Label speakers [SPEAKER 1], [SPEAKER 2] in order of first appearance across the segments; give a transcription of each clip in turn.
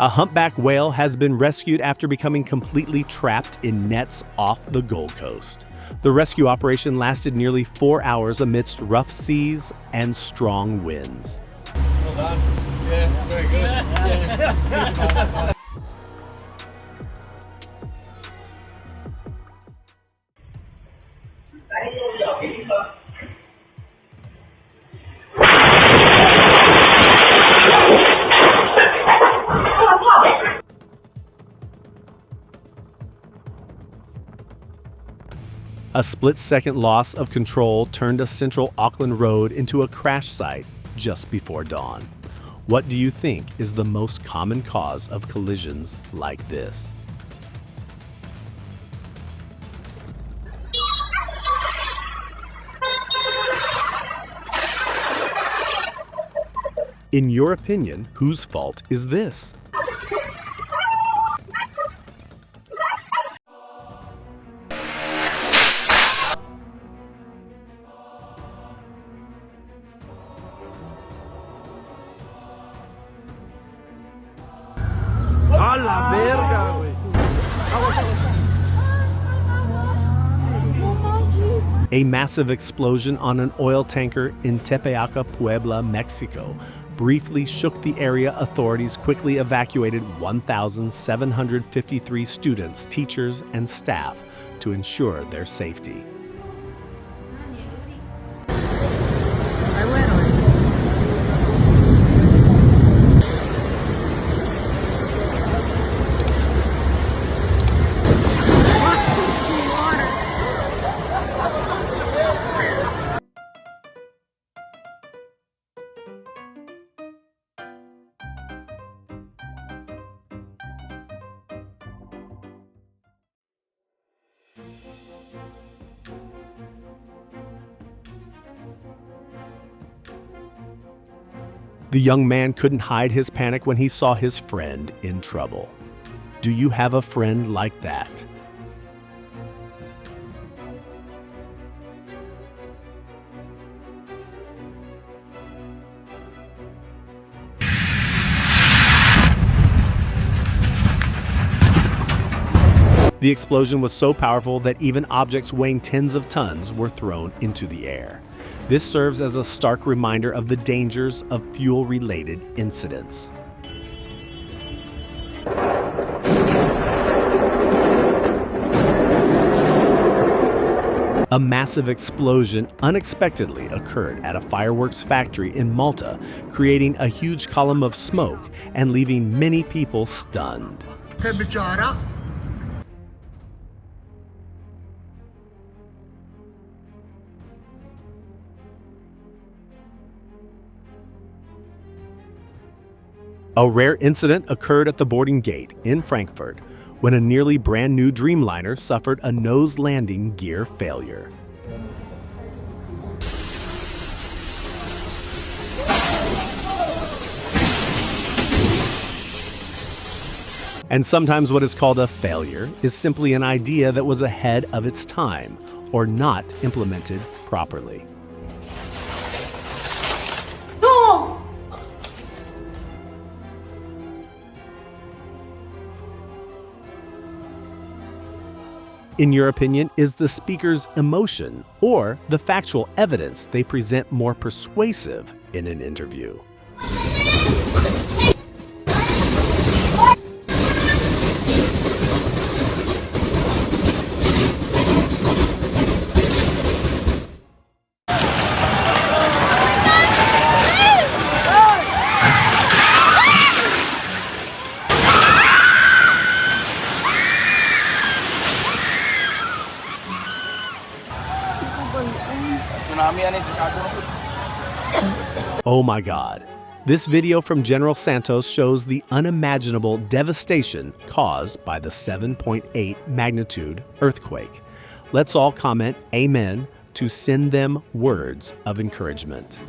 [SPEAKER 1] A humpback whale has been rescued after becoming completely trapped in nets off the Gold Coast. The rescue operation lasted nearly 4 hours amidst rough seas and strong winds.
[SPEAKER 2] Well done. Yeah, very good. Yeah.
[SPEAKER 1] A split-second loss of control turned a central Auckland road into a crash site just before dawn. What do you think is the most common cause of collisions like this? In your opinion, whose fault is this?
[SPEAKER 2] ¡A la verga, güey!
[SPEAKER 1] A massive explosion on an oil tanker in Tepeaca, Puebla, Mexico, briefly shook the area. Authorities quickly evacuated 1,753 students, teachers, and staff to ensure their safety. The young man couldn't hide his panic when he saw his friend in trouble. Do you have a friend like that? The explosion was so powerful that even objects weighing tens of tons were thrown into the air. This serves as a stark reminder of the dangers of fuel-related incidents. A massive explosion unexpectedly occurred at a fireworks factory in Malta, creating a huge column of smoke and leaving many people stunned. A rare incident occurred at the boarding gate in Frankfurt when a nearly brand new Dreamliner suffered a nose landing gear failure. And sometimes what is called a failure is simply an idea that was ahead of its time or not implemented properly. In your opinion, is the speaker's emotion or the factual evidence they present more persuasive in an interview? Oh my God. This video from General Santos shows the unimaginable devastation caused by the 7.8 magnitude earthquake. Let's all comment amen to send them words of encouragement.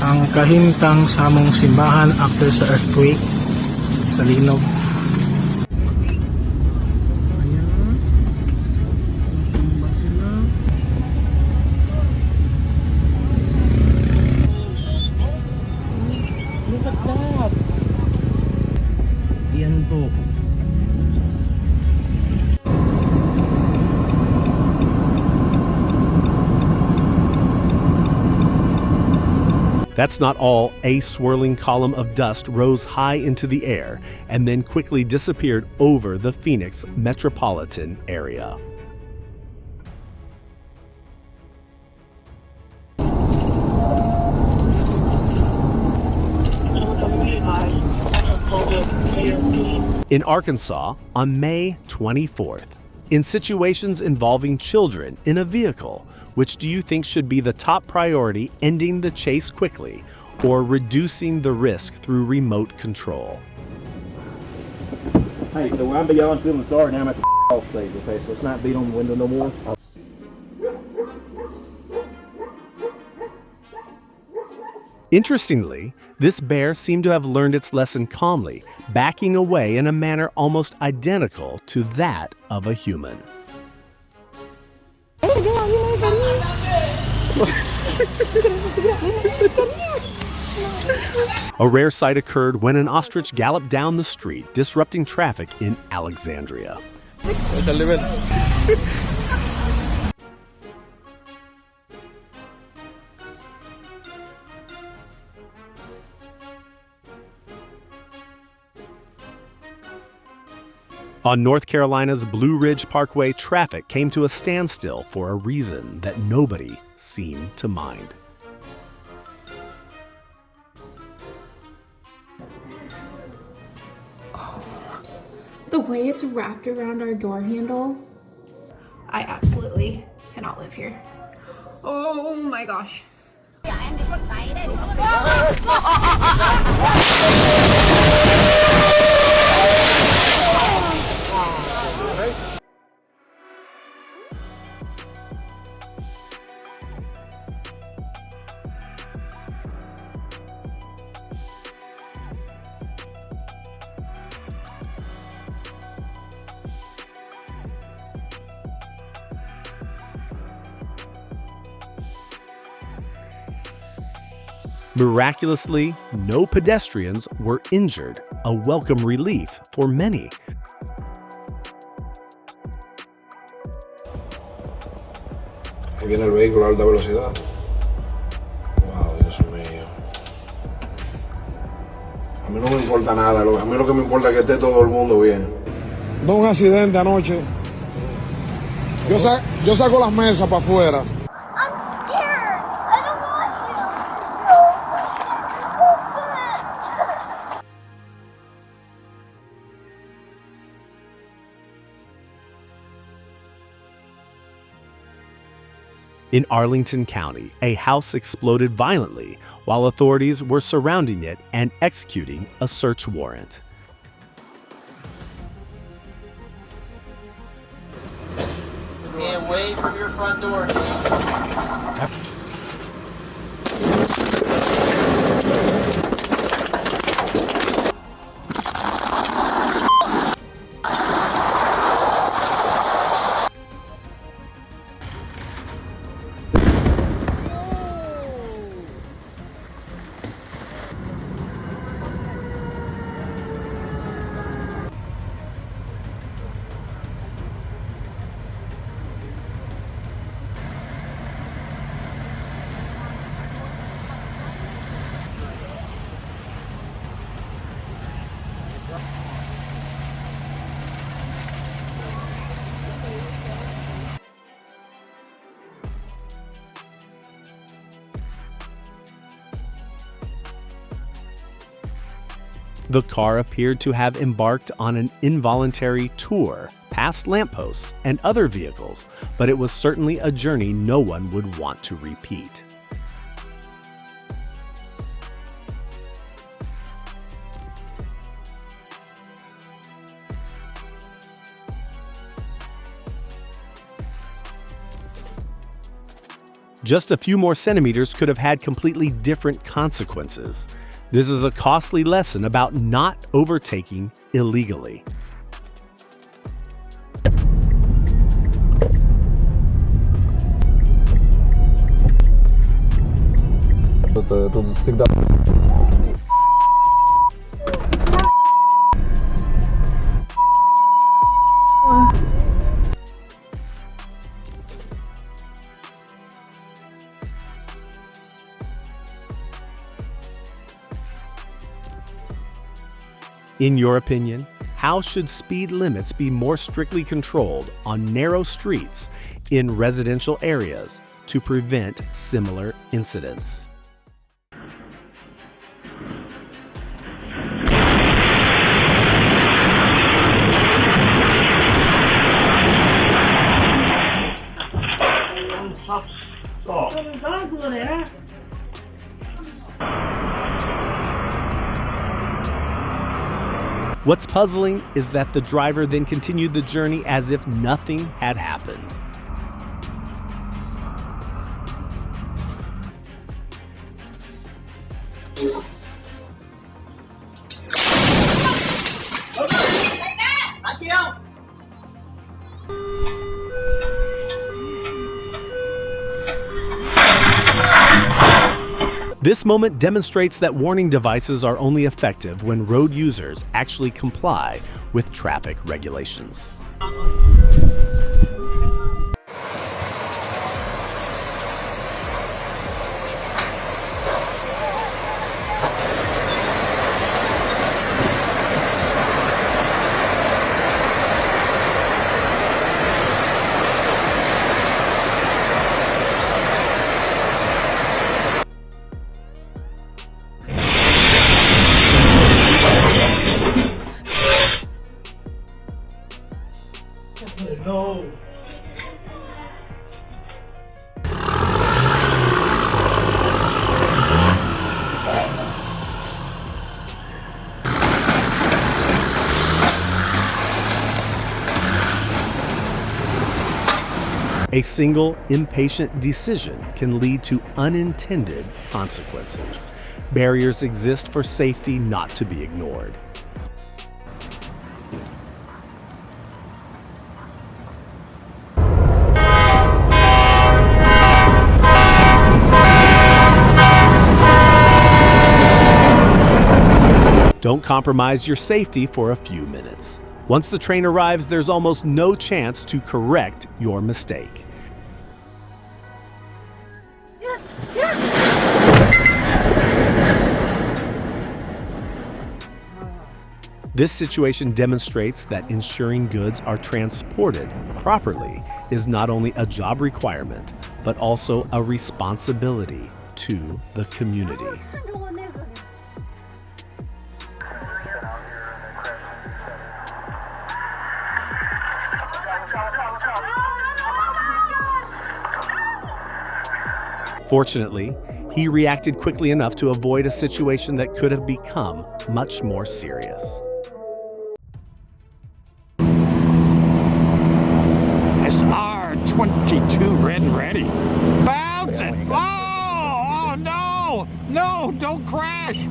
[SPEAKER 3] Ang kahimtang sa among simbahan after sa earthquake sa Linog. Yan
[SPEAKER 1] That's not all. A swirling column of dust rose high into the air and then quickly disappeared over the Phoenix metropolitan area. In Arkansas, on May 24th, in situations involving children in a vehicle, which do you think should be the top priority, ending the chase quickly or reducing the risk through remote control?
[SPEAKER 4] Hey, so I'm beyond feeling sorry, now I'm at the off stage, okay? So let's not beat on the window no more.
[SPEAKER 1] Interestingly, this bear seemed to have learned its lesson calmly, backing away in a manner almost identical to that of a human. A rare sight occurred when an ostrich galloped down the street, disrupting traffic in Alexandria. On North Carolina's Blue Ridge Parkway, traffic came to a standstill for a reason that nobody seemed to mind.
[SPEAKER 5] The way it's wrapped around our door handle, I absolutely cannot live here. Oh my gosh.
[SPEAKER 1] Miraculously, no pedestrians were injured, a welcome relief for many.
[SPEAKER 6] Ahí viene el vehículo a alta velocidad. Wow, Dios mío. A mí no me importa nada, a mí lo que me importa es que esté todo el mundo bien.
[SPEAKER 7] No, un accidente anoche. Yo saco las mesas para afuera.
[SPEAKER 1] In Arlington County, a house exploded violently while authorities were surrounding it and executing a search warrant.
[SPEAKER 8] Stay away from your front door, Chief.
[SPEAKER 1] The car appeared to have embarked on an involuntary tour past lampposts and other vehicles, but it was certainly a journey no one would want to repeat. Just a few more centimeters could have had completely different consequences. This is a costly lesson about not overtaking illegally.
[SPEAKER 2] Тут всегда...
[SPEAKER 1] In your opinion, how should speed limits be more strictly controlled on narrow streets in residential areas to prevent similar incidents? What's puzzling is that the driver then continued the journey as if nothing had happened. This moment demonstrates that warning devices are only effective when road users actually comply with traffic regulations. A single impatient decision can lead to unintended consequences. Barriers exist for safety not to be ignored. Don't compromise your safety for a few minutes. Once the train arrives, there's almost no chance to correct your mistake. This situation demonstrates that ensuring goods are transported properly is not only a job requirement, but also a responsibility to the community. Fortunately, he reacted quickly enough to avoid a situation that could have become much more serious.
[SPEAKER 9] SR-22 red and ready. Bounce it! Oh, no! No, don't crash!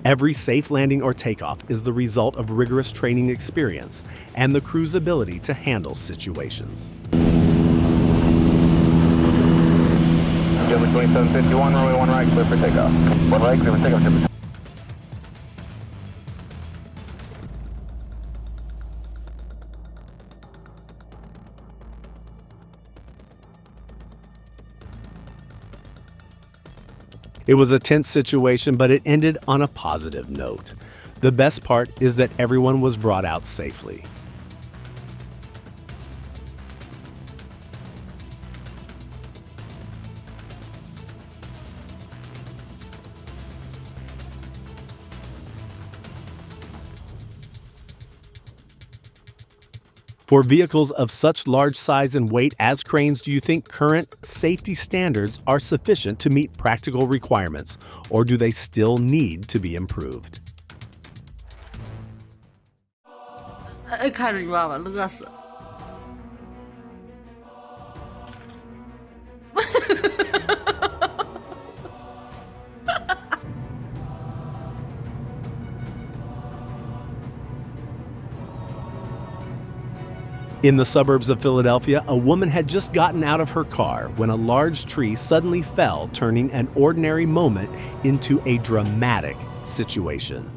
[SPEAKER 1] Every safe landing or takeoff is the result of rigorous training experience and the crew's ability to handle situations.
[SPEAKER 10] 2751, runway 1 right, clear for takeoff. 1 right, clear for takeoff.
[SPEAKER 1] It was a tense situation, but it ended on a positive note. The best part is that everyone was brought out safely. For vehicles of such large size and weight as cranes, do you think current safety standards are sufficient to meet practical requirements, or do they still need to be improved?
[SPEAKER 11] 看着你爸爸乐死。
[SPEAKER 1] In the suburbs of Philadelphia, a woman had just gotten out of her car when a large tree suddenly fell, turning an ordinary moment into a dramatic situation.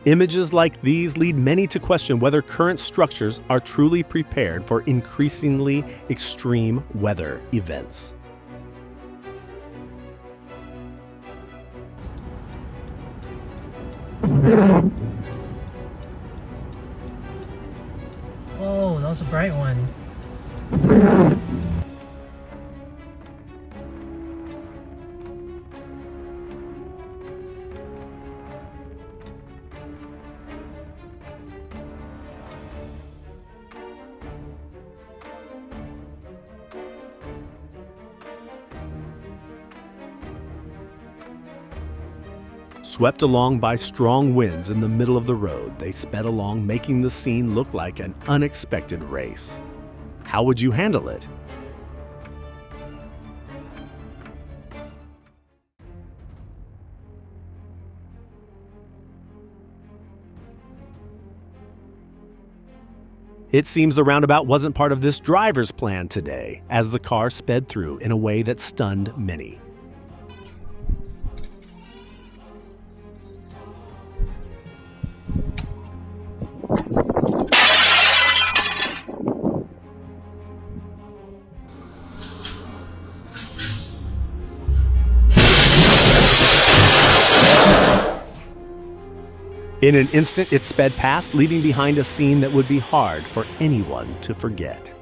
[SPEAKER 1] Images like these lead many to question whether current structures are truly prepared for increasingly extreme weather events.
[SPEAKER 3] Oh, that was a bright one.
[SPEAKER 1] Swept along by strong winds in the middle of the road, they sped along, making the scene look like an unexpected race. How would you handle it? It seems the roundabout wasn't part of this driver's plan today, as the car sped through in a way that stunned many. In an instant, it sped past, leaving behind a scene that would be hard for anyone to forget.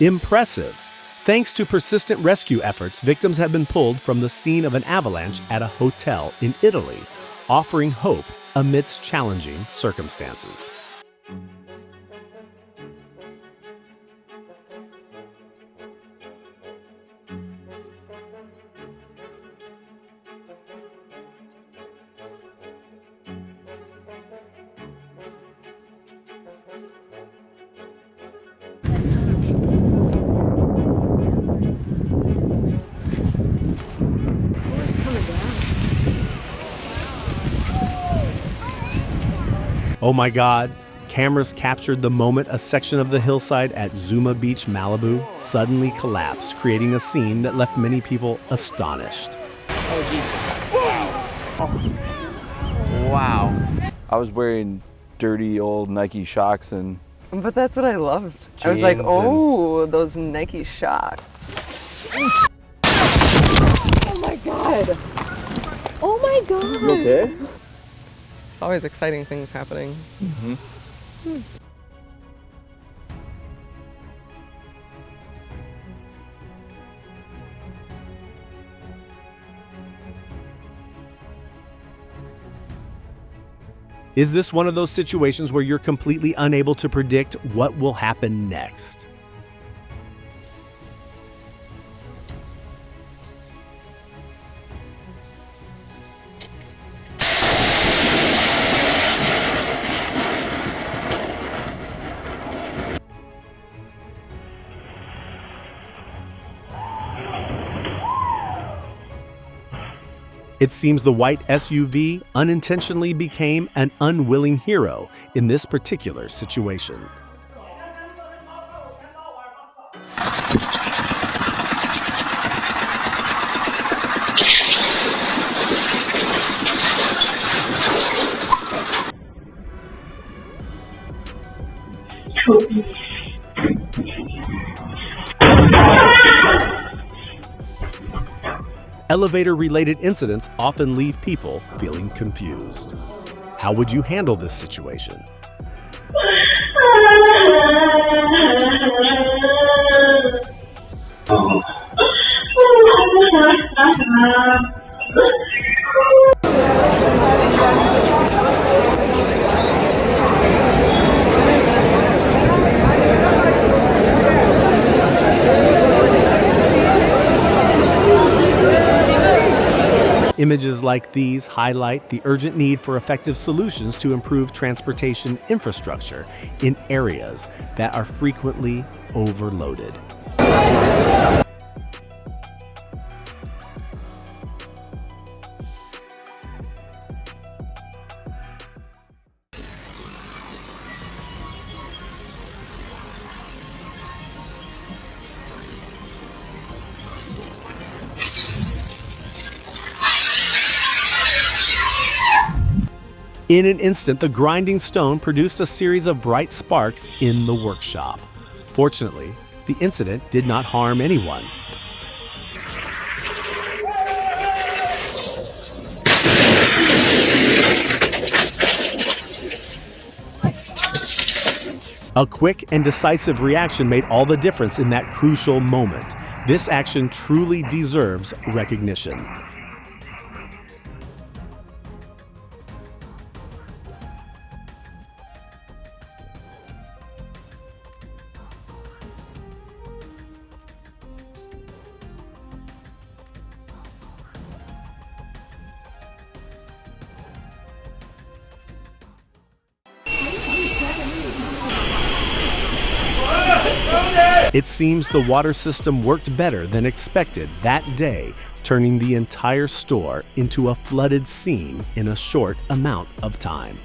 [SPEAKER 1] Impressive. Thanks to persistent rescue efforts, victims have been pulled from the scene of an avalanche at a hotel in Italy, offering hope amidst challenging circumstances. Oh my God, cameras captured the moment a section of the hillside at Zuma Beach, Malibu, suddenly collapsed, creating a scene that left many people astonished.
[SPEAKER 2] Wow. I was wearing dirty old Nike Shox and...
[SPEAKER 12] But that's what I loved. I was like, oh, those Nike Shox. Oh my God. Oh my God.
[SPEAKER 2] You okay?
[SPEAKER 12] It's always exciting things happening.
[SPEAKER 2] Mm-hmm.
[SPEAKER 1] Is this one of those situations where you're completely unable to predict what will happen next? It seems the white SUV unintentionally became an unwilling hero in this particular situation. Elevator-related incidents often leave people feeling confused. How would you handle this situation? Images like these highlight the urgent need for effective solutions to improve transportation infrastructure in areas that are frequently overloaded. In an instant, the grinding stone produced a series of bright sparks in the workshop. Fortunately, the incident did not harm anyone. A quick and decisive reaction made all the difference in that crucial moment. This action truly deserves recognition. It seems the water system worked better than expected that day, turning the entire store into a flooded scene in a short amount of time.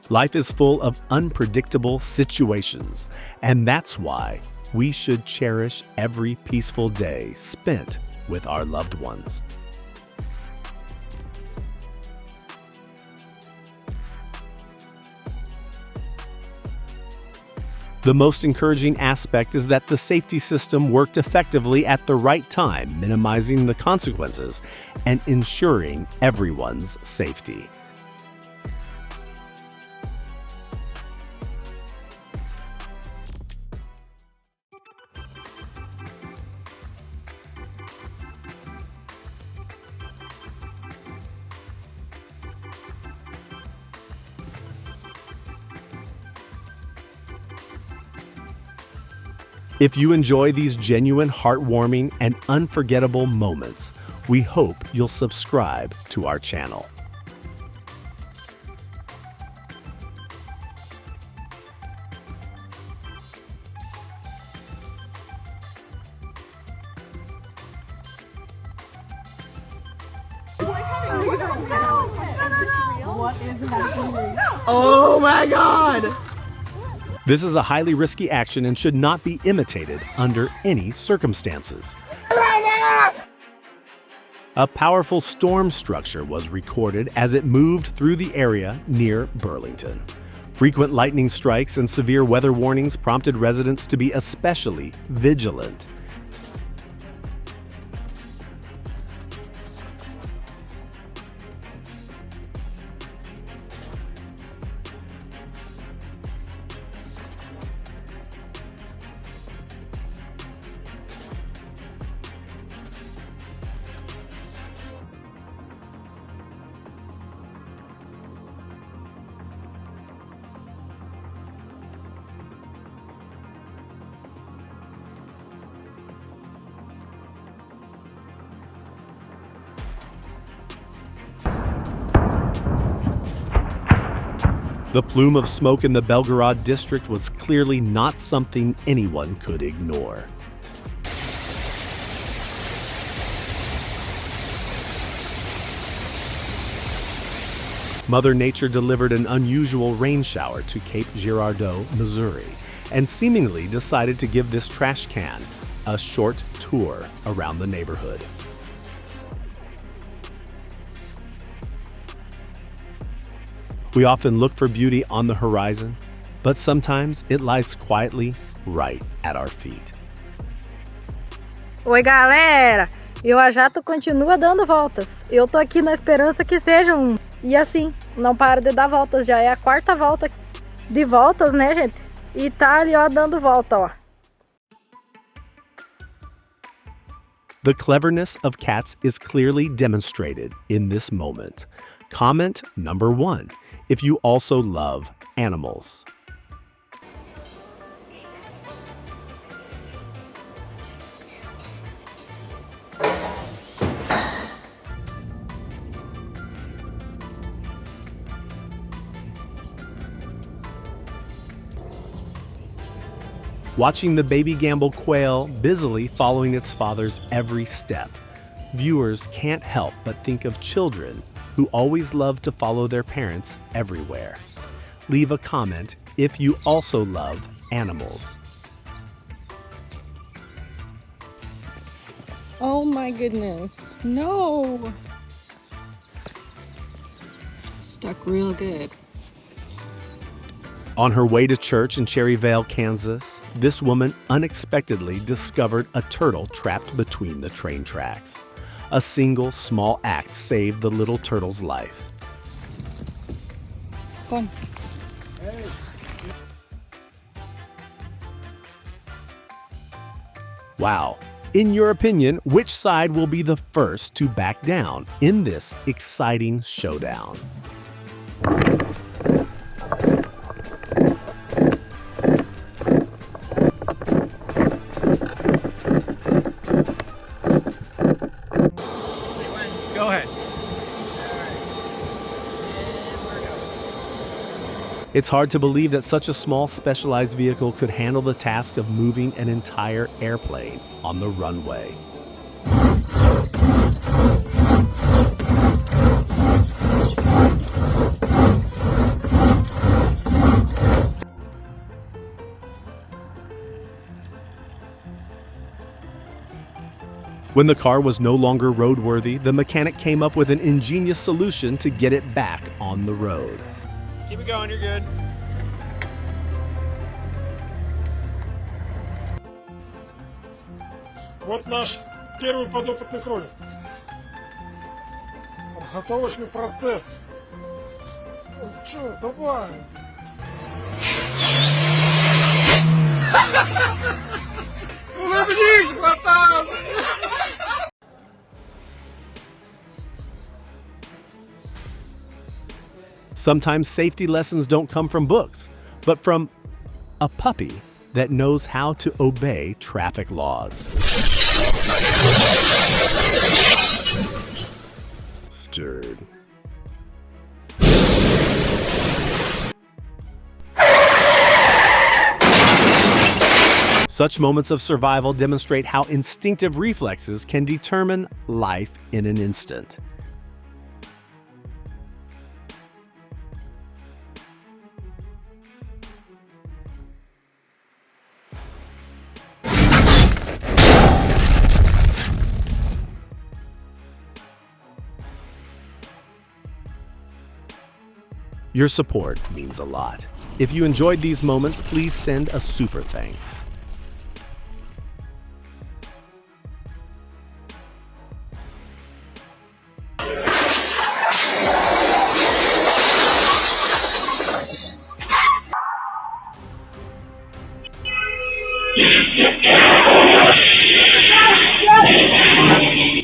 [SPEAKER 1] Life is full of unpredictable situations, and that's why we should cherish every peaceful day spent with our loved ones. The most encouraging aspect is that the safety system worked effectively at the right time, minimizing the consequences and ensuring everyone's safety. If you enjoy these genuine, heartwarming, and unforgettable moments, we hope you'll subscribe to our channel.
[SPEAKER 12] Oh my God!
[SPEAKER 1] This is a highly risky action and should not be imitated under any circumstances. A powerful storm structure was recorded as it moved through the area near Burlington. Frequent lightning strikes and severe weather warnings prompted residents to be especially vigilant. The plume of smoke in the Belgorod district was clearly not something anyone could ignore. Mother Nature delivered an unusual rain shower to Cape Girardeau, Missouri, and seemingly decided to give this trash can a short tour around the neighborhood. We often look for beauty on the horizon, but sometimes it lies quietly right at our feet.
[SPEAKER 13] Oi, galera! E o jato continua dando voltas. Eu tô aqui na esperança que seja um. E assim,
[SPEAKER 5] Não para de dar voltas, já é a quarta volta de voltas, né, gente? E tá ali, ó, dando volta, ó.
[SPEAKER 1] The cleverness of cats is clearly demonstrated in this moment. Comment number 1 if you also love animals. Watching the baby Gamble quail busily following its father's every step, viewers can't help but think of children who always love to follow their parents everywhere. Leave a comment if you also love animals.
[SPEAKER 11] Oh my goodness. No. Stuck real good.
[SPEAKER 1] On her way to church in Cherryvale, Kansas, this woman unexpectedly discovered a turtle trapped between the train tracks. A single small act saved the little turtle's life.
[SPEAKER 11] Go on.
[SPEAKER 1] Wow. In your opinion, which side will be the first to back down in this exciting showdown?
[SPEAKER 9] Go ahead.
[SPEAKER 1] It's hard to believe that such a small specialized vehicle could handle the task of moving an entire airplane on the runway. When the car was no longer roadworthy, the mechanic came up with an ingenious solution to get it back on the road.
[SPEAKER 9] Keep it going, you're good.
[SPEAKER 7] Вот наш первый подопытный кролик. Подготовочный процесс. Ну чё, давай. Улыбнись, братан!
[SPEAKER 1] Sometimes safety lessons don't come from books, but from a puppy that knows how to obey traffic laws. Stirred. Such moments of survival demonstrate how instinctive reflexes can determine life in an instant. Your support means a lot. If you enjoyed these moments, please send a super thanks.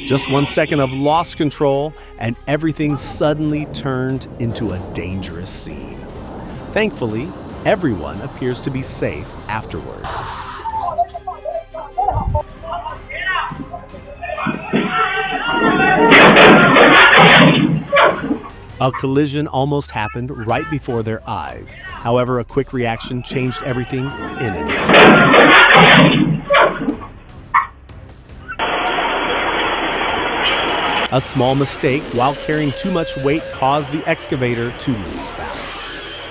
[SPEAKER 1] Just 1 second of lost control, and everything suddenly turned into a dangerous scene. Thankfully, everyone appears to be safe afterward. A collision almost happened right before their eyes. However, a quick reaction changed everything in an instant. A small mistake while carrying too much weight caused the excavator to lose balance.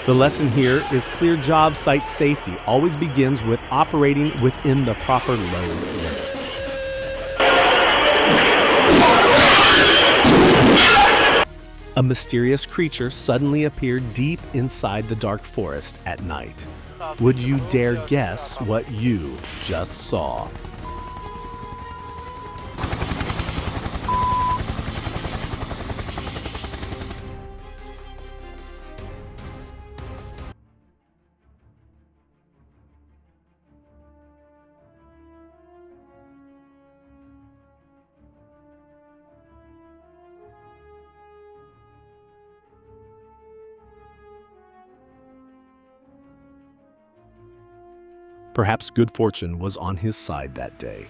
[SPEAKER 1] The lesson here is clear job site safety always begins with operating within the proper load limits. A mysterious creature suddenly appeared deep inside the dark forest at night. Would you dare guess what you just saw? Perhaps good fortune was on his side that day.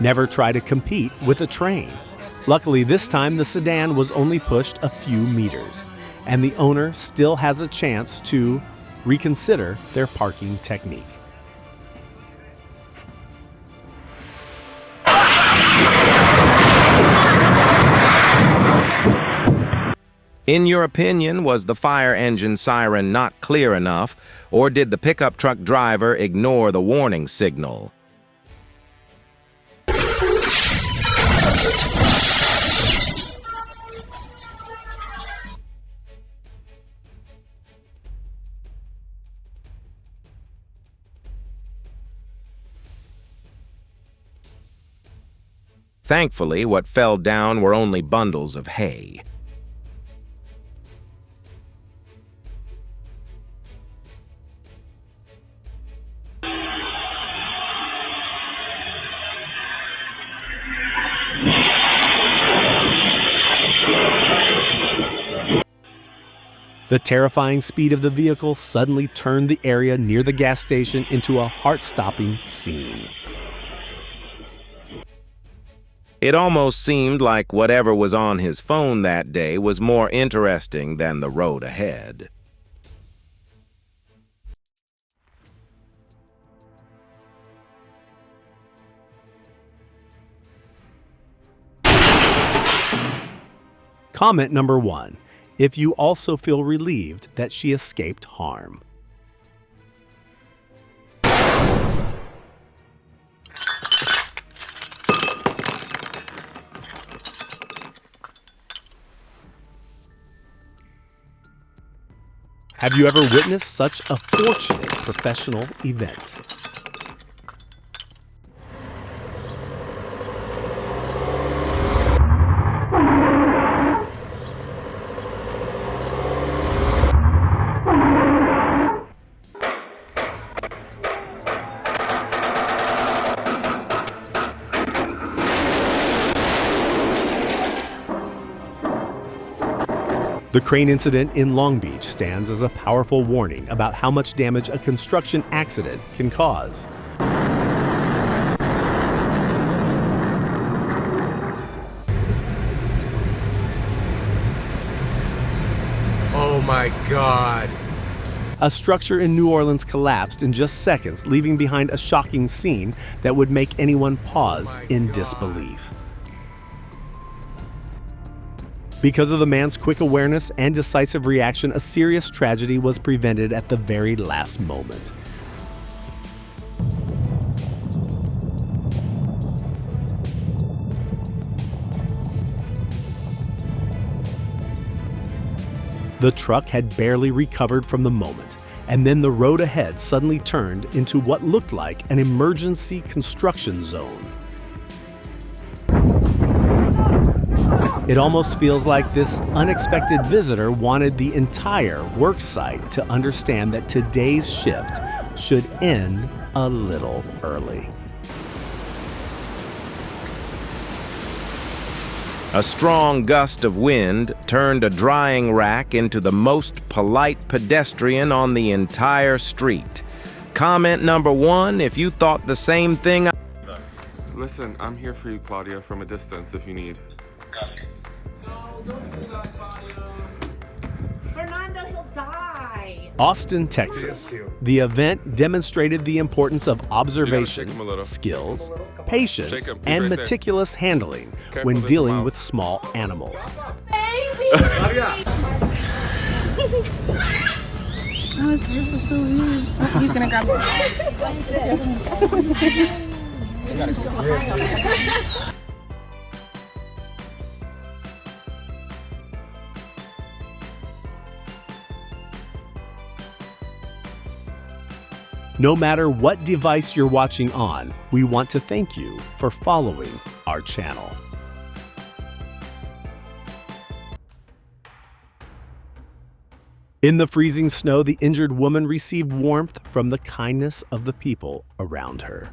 [SPEAKER 1] Never try to compete with a train. Luckily, this time the sedan was only pushed a few meters, and the owner still has a chance to reconsider their parking technique.
[SPEAKER 13] In your opinion, was the fire engine siren not clear enough, or did the pickup truck driver ignore the warning signal? Thankfully, what fell down were only bundles of hay.
[SPEAKER 1] The terrifying speed of the vehicle suddenly turned the area near the gas station into a heart-stopping scene.
[SPEAKER 13] It almost seemed like whatever was on his phone that day was more interesting than the road ahead.
[SPEAKER 1] Comment number 1. If you also feel relieved that she escaped harm. Have you ever witnessed such a fortunate professional event? The crane incident in Long Beach stands as a powerful warning about how much damage a construction accident can cause.
[SPEAKER 6] Oh my God.
[SPEAKER 1] A structure in New Orleans collapsed in just seconds, leaving behind a shocking scene that would make anyone pause in disbelief. Because of the man's quick awareness and decisive reaction, a serious tragedy was prevented at the very last moment. The truck had barely recovered from the moment, and then the road ahead suddenly turned into what looked like an emergency construction zone. It almost feels like this unexpected visitor wanted the entire work site to understand that today's shift should end a little early.
[SPEAKER 13] A strong gust of wind turned a drying rack into the most polite pedestrian on the entire street. Comment number 1, if you thought the same thing.
[SPEAKER 14] Listen, I'm here for you, Claudia, from a distance if you need.
[SPEAKER 15] Fernando, he'll die.
[SPEAKER 1] Austin, Texas. The event demonstrated the importance of observation, skills, patience, and meticulous handling when dealing with small animals.
[SPEAKER 15] Baby!
[SPEAKER 11] Oh, his hair was so weird. Oh, he's gonna grab it.
[SPEAKER 1] No matter what device you're watching on, we want to thank you for following our channel. In the freezing snow, the injured woman received warmth from the kindness of the people around her.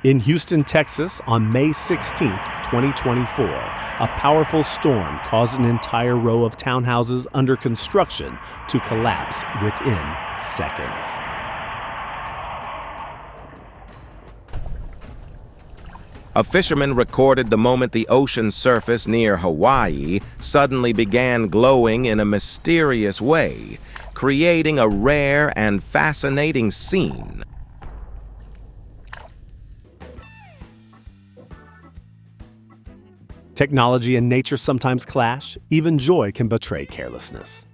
[SPEAKER 1] In Houston, Texas, on May 16, 2024, a powerful storm caused an entire row of townhouses under construction to collapse within seconds.
[SPEAKER 13] A fisherman recorded the moment the ocean surface near Hawaii suddenly began glowing in a mysterious way, creating a rare and fascinating scene.
[SPEAKER 1] Technology and nature sometimes clash. Even joy can betray carelessness.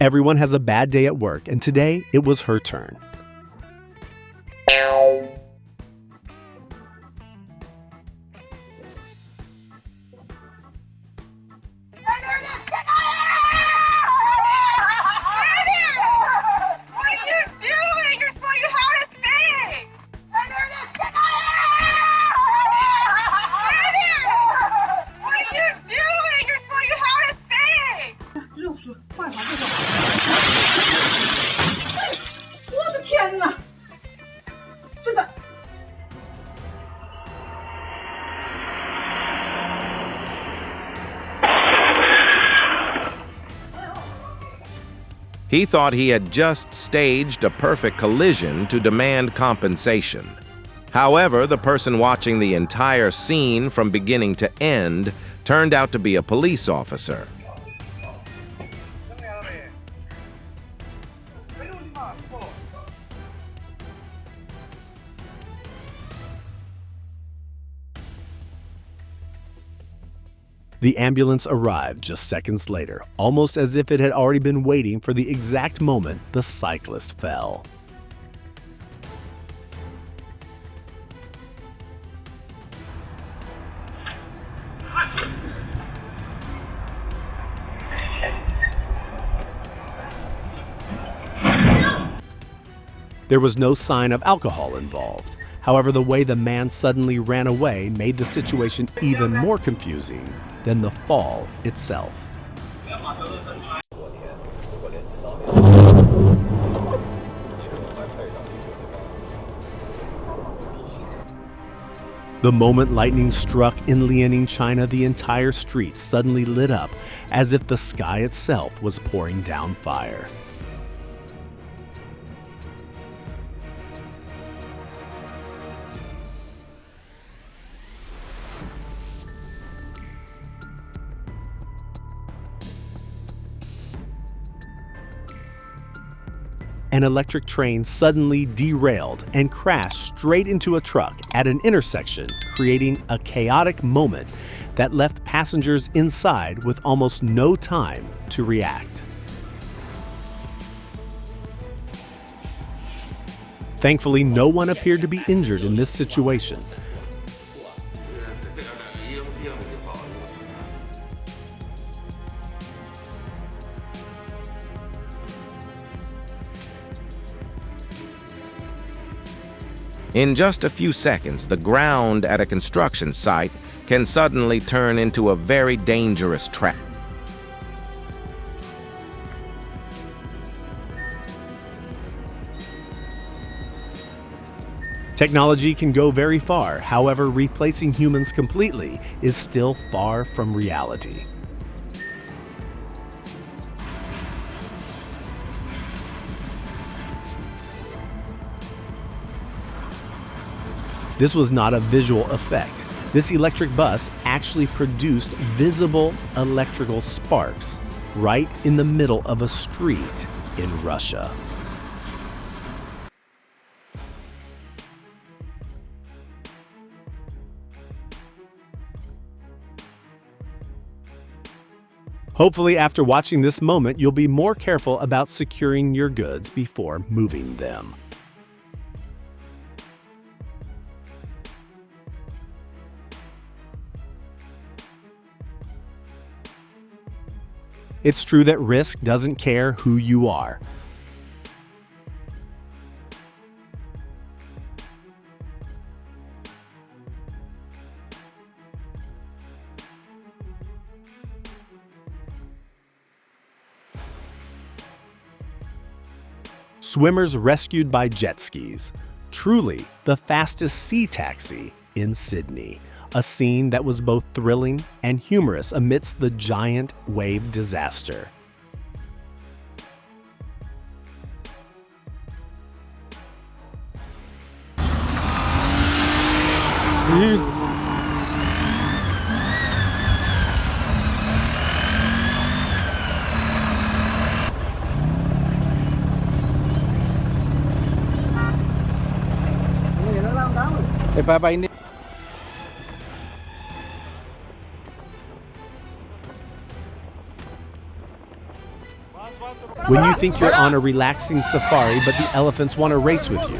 [SPEAKER 1] Everyone has a bad day at work, and today it was her turn.
[SPEAKER 13] He thought he had just staged a perfect collision to demand compensation. However, the person watching the entire scene from beginning to end turned out to be a police officer.
[SPEAKER 1] The ambulance arrived just seconds later, almost as if it had already been waiting for the exact moment the cyclist fell. There was no sign of alcohol involved. However, the way the man suddenly ran away made the situation even more confusing than the fall itself. The moment lightning struck in Liaoning, China, the entire street suddenly lit up as if the sky itself was pouring down fire. An electric train suddenly derailed and crashed straight into a truck at an intersection, creating a chaotic moment that left passengers inside with almost no time to react. Thankfully, no one appeared to be injured in this situation.
[SPEAKER 13] In just a few seconds, the ground at a construction site can suddenly turn into a very dangerous trap.
[SPEAKER 1] Technology can go very far. However, replacing humans completely is still far from reality. This was not a visual effect. This electric bus actually produced visible electrical sparks right in the middle of a street in Russia. Hopefully, after watching this moment, you'll be more careful about securing your goods before moving them. It's true that risk doesn't care who you are. Swimmers rescued by jet skis. Truly the fastest sea taxi in Sydney. A scene that was both thrilling and humorous amidst the giant wave disaster. When you think you're on a relaxing safari, but the elephants want to race with you.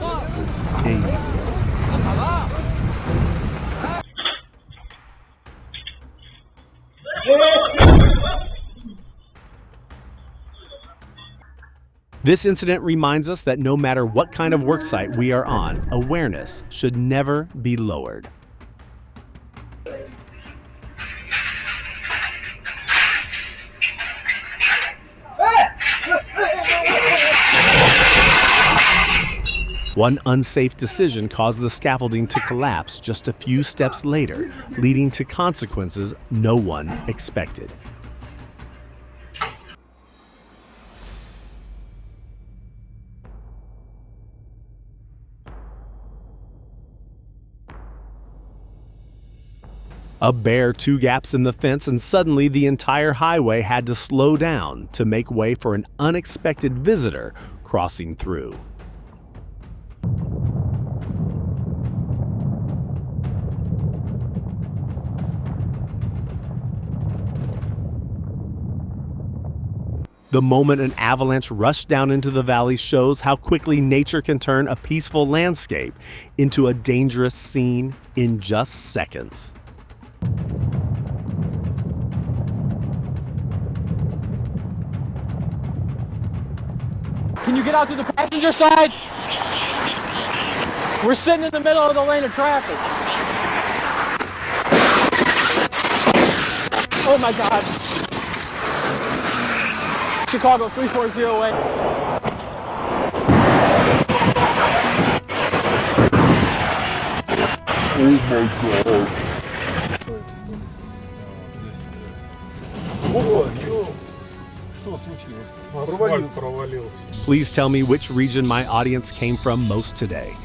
[SPEAKER 1] Hey. This incident reminds us that no matter what kind of worksite we are on, awareness should never be lowered. One unsafe decision caused the scaffolding to collapse just a few steps later, leading to consequences no one expected. A bare 2 gaps in the fence, and suddenly the entire highway had to slow down to make way for an unexpected visitor crossing through. The moment an avalanche rushed down into the valley shows how quickly nature can turn a peaceful landscape into a dangerous scene in just seconds.
[SPEAKER 16] Can you get out to the passenger side? We're sitting in the middle of the lane of traffic. Oh my God. Chicago 3408.
[SPEAKER 7] Oh my God.
[SPEAKER 1] Please tell me which region my audience came from most today.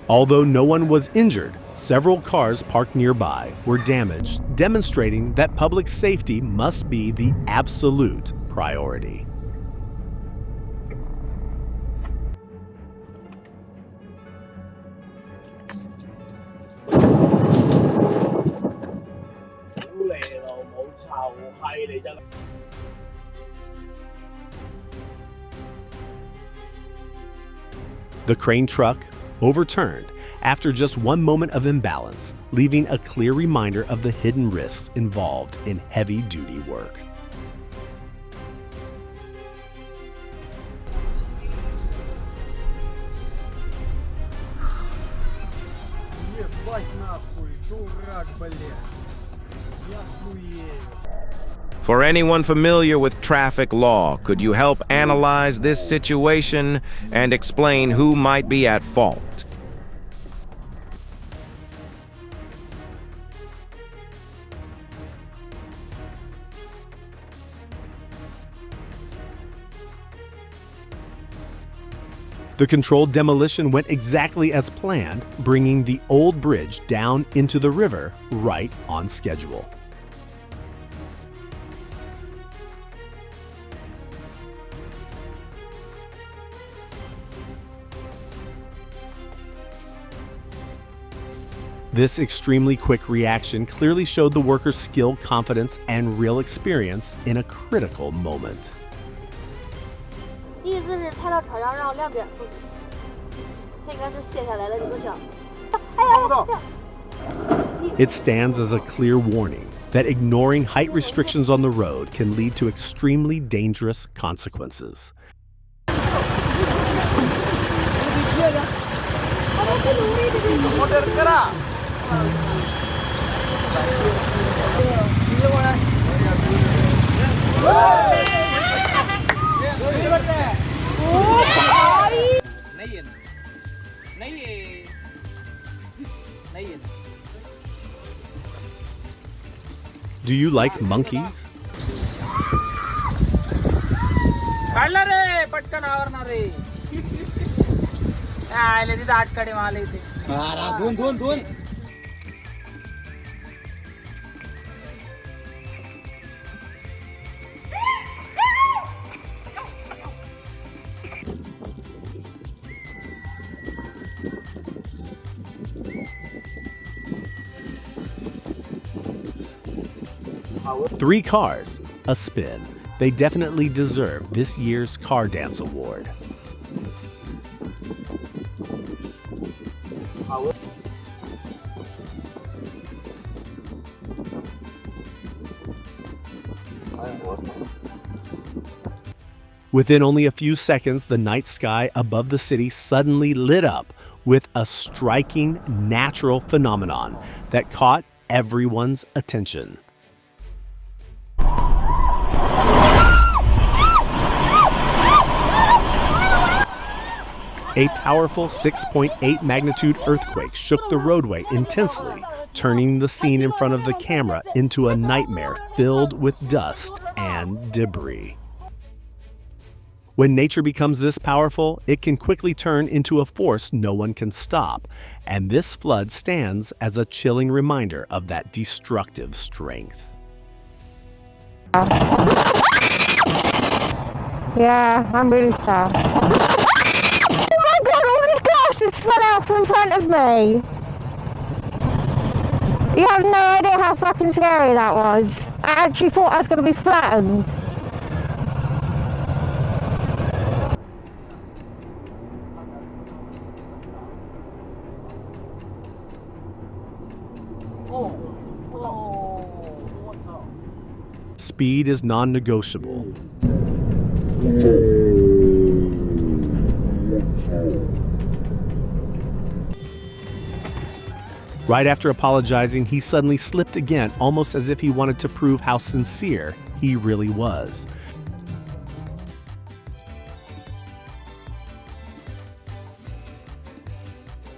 [SPEAKER 1] Although no one was injured, several cars parked nearby were damaged, demonstrating that public safety must be the absolute priority. The crane truck overturned after just one moment of imbalance, leaving a clear reminder of the hidden risks involved in heavy-duty work.
[SPEAKER 13] For anyone familiar with traffic law, could you help analyze this situation and explain who might be at fault? The controlled demolition went exactly as planned, bringing the old bridge down into the river right on schedule.
[SPEAKER 1] This extremely quick reaction clearly showed the worker's skill, confidence, and real experience in a critical moment. It stands as a clear warning that ignoring height restrictions on the road can lead to extremely dangerous consequences. Do you like monkeys? Three cars, a spin. They definitely deserve this year's Car Dance Award. Within only a few seconds, the night sky above the city suddenly lit up with a striking natural phenomenon that caught everyone's attention. A powerful 6.8 magnitude earthquake shook the roadway intensely, turning the scene in front of the camera into a nightmare filled with dust and debris. When nature becomes this powerful, it can quickly turn into a force no one can stop, and this flood stands as a chilling reminder of that destructive strength.
[SPEAKER 11] Yeah, I'm really sad. Oh my god, all these glasses fell out from in front of me! You have no idea how fucking scary that was. I actually thought I was going to be flattened.
[SPEAKER 1] Speed is non-negotiable. Right after apologizing, he suddenly slipped again, almost as if he wanted to prove how sincere he really was.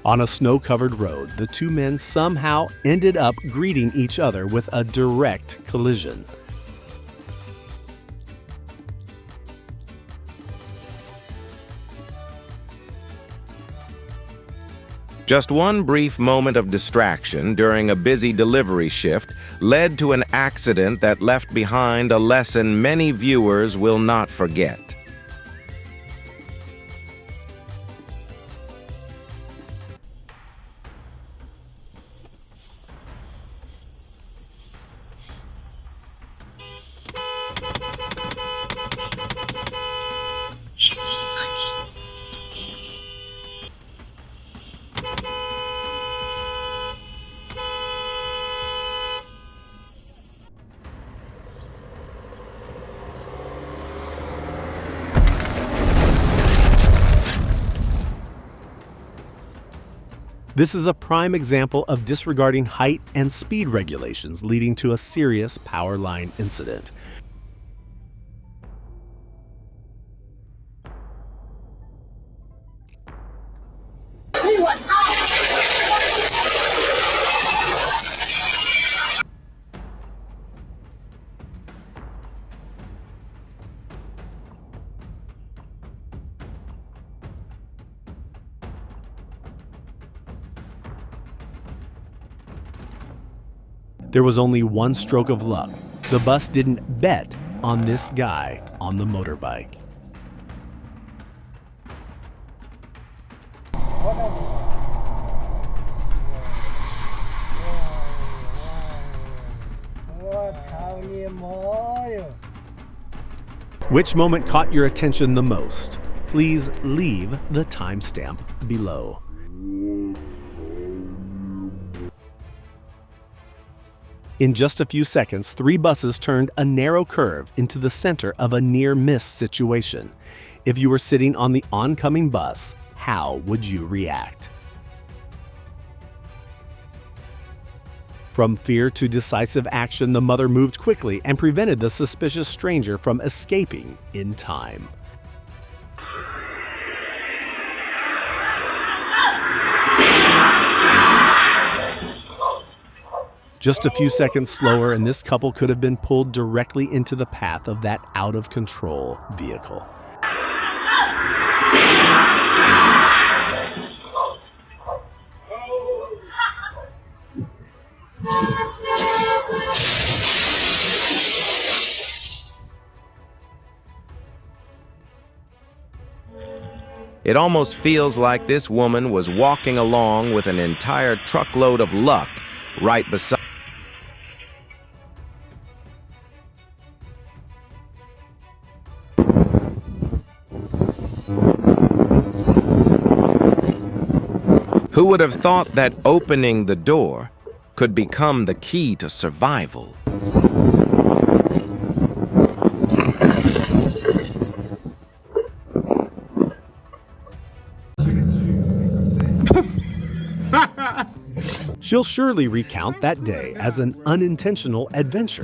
[SPEAKER 1] On a snow-covered road, the two men somehow ended up greeting each other with a direct collision.
[SPEAKER 13] Just one brief moment of distraction during a busy delivery shift led to an accident that left behind a lesson many viewers will not forget.
[SPEAKER 1] This is a prime example of disregarding height and speed regulations, leading to a serious power line incident. There was only one stroke of luck. The bus didn't bet on this guy on the motorbike. Which moment caught your attention the most? Please leave the timestamp below. In just a few seconds, 3 buses turned a narrow curve into the center of a near-miss situation. If you were sitting on the oncoming bus, how would you react? From fear to decisive action, the mother moved quickly and prevented the suspicious stranger from escaping in time. Just a few seconds slower, and this couple could have been pulled directly into the path of that out-of-control vehicle.
[SPEAKER 13] It almost feels like this woman was walking along with an entire truckload of luck right beside. Who would have thought that opening the door could become the key to survival?
[SPEAKER 1] She'll surely recount that day as an unintentional adventure.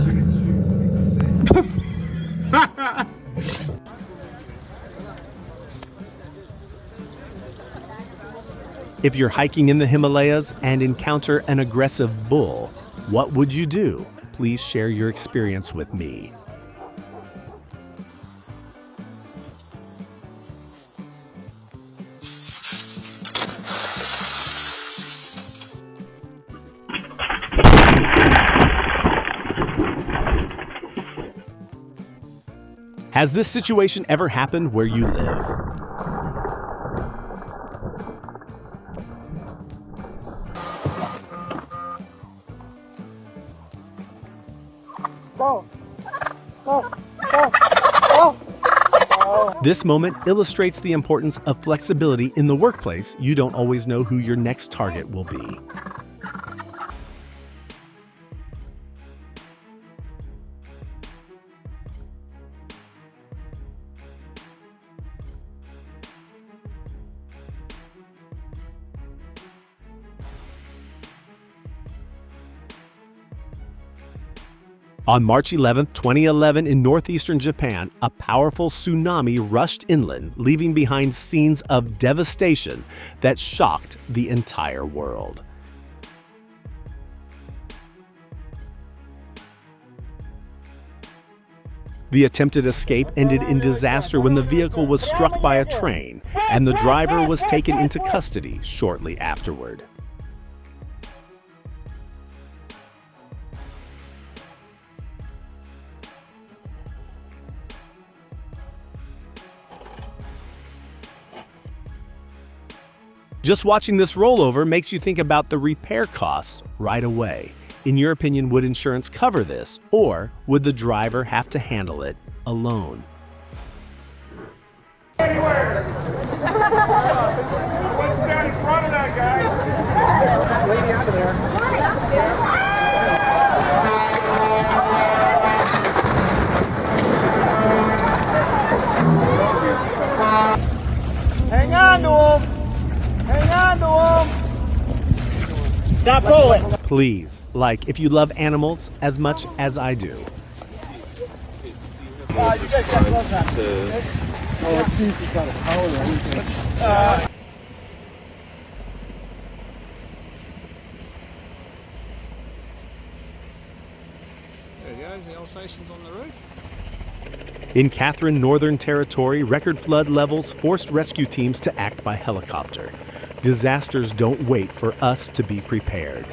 [SPEAKER 1] If you're hiking in the Himalayas and encounter an aggressive bull, what would you do? Please share your experience with me. Has this situation ever happened where you live? This moment illustrates the importance of flexibility in the workplace. You don't always know who your next target will be. On March 11, 2011, in northeastern Japan, a powerful tsunami rushed inland, leaving behind scenes of devastation that shocked the entire world. The attempted escape ended in disaster when the vehicle was struck by a train, and the driver was taken into custody shortly afterward. Just watching this rollover makes you think about the repair costs right away. In your opinion, would insurance cover this, or would the driver have to handle it alone?
[SPEAKER 9] Anywhere. What's down in front of that guy? Lady out of there. Hang on to him. Hang on to him.
[SPEAKER 4] Stop rolling.
[SPEAKER 1] Please, like if you love animals as much as I do.
[SPEAKER 9] You guys got gloves on. Oh, let's see if he's got a towel or anything.
[SPEAKER 3] There you go, the old station's on the roof.
[SPEAKER 1] In Catherine, Northern Territory, record flood levels forced rescue teams to act by helicopter. Disasters don't wait for us to be prepared.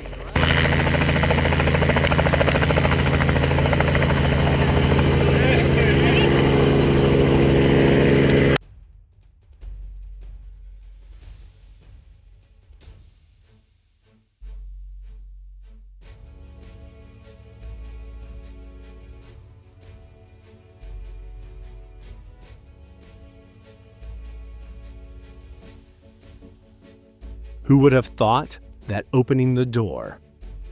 [SPEAKER 1] Who would have thought that opening the door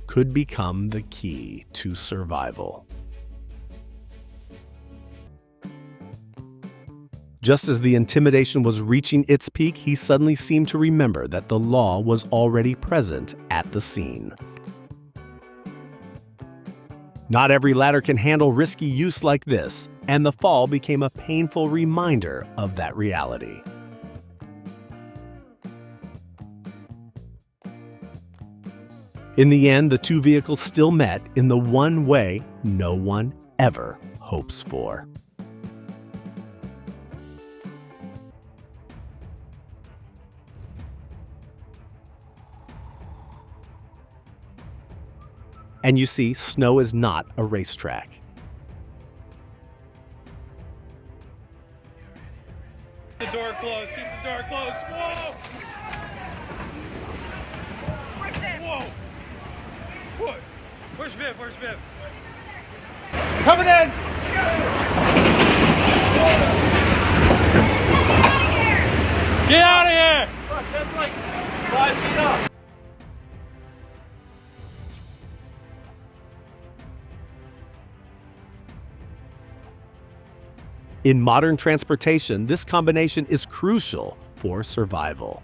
[SPEAKER 1] could become the key to survival? Just as the intimidation was reaching its peak, he suddenly seemed to remember that the law was already present at the scene. Not every ladder can handle risky use like this, and the fall became a painful reminder of that reality. In the end, the two vehicles still met in the one way no one ever hopes for. And you see, snow is not a racetrack.
[SPEAKER 9] Keep the door closed. Keep the door closed. Whoa! Whoa! What? Where's Viv? Where's Viv? Coming in! Get out of here! Look, that's like 5 feet up.
[SPEAKER 1] In modern transportation, this combination is crucial for survival.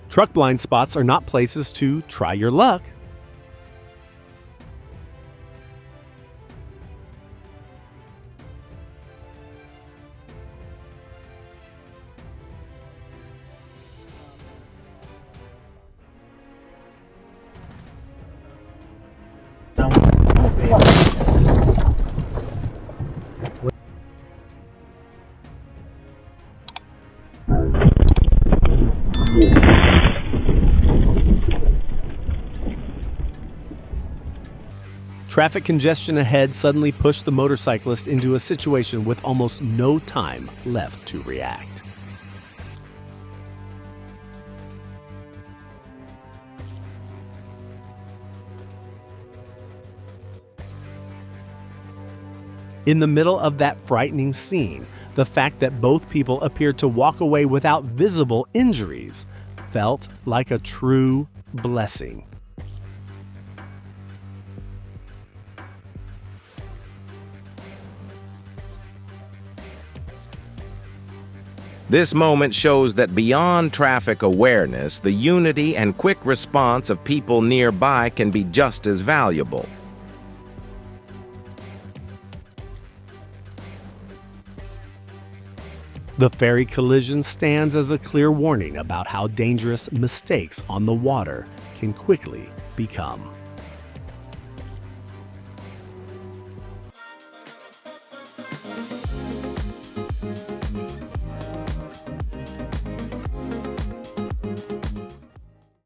[SPEAKER 1] Truck blind spots are not places to try your luck. Traffic congestion ahead suddenly pushed the motorcyclist into a situation with almost no time left to react. In the middle of that frightening scene, the fact that both people appeared to walk away without visible injuries felt like a true blessing.
[SPEAKER 13] This moment shows that beyond traffic awareness, the unity and quick response of people nearby can be just as valuable.
[SPEAKER 1] The ferry collision stands as a clear warning about how dangerous mistakes on the water can quickly become.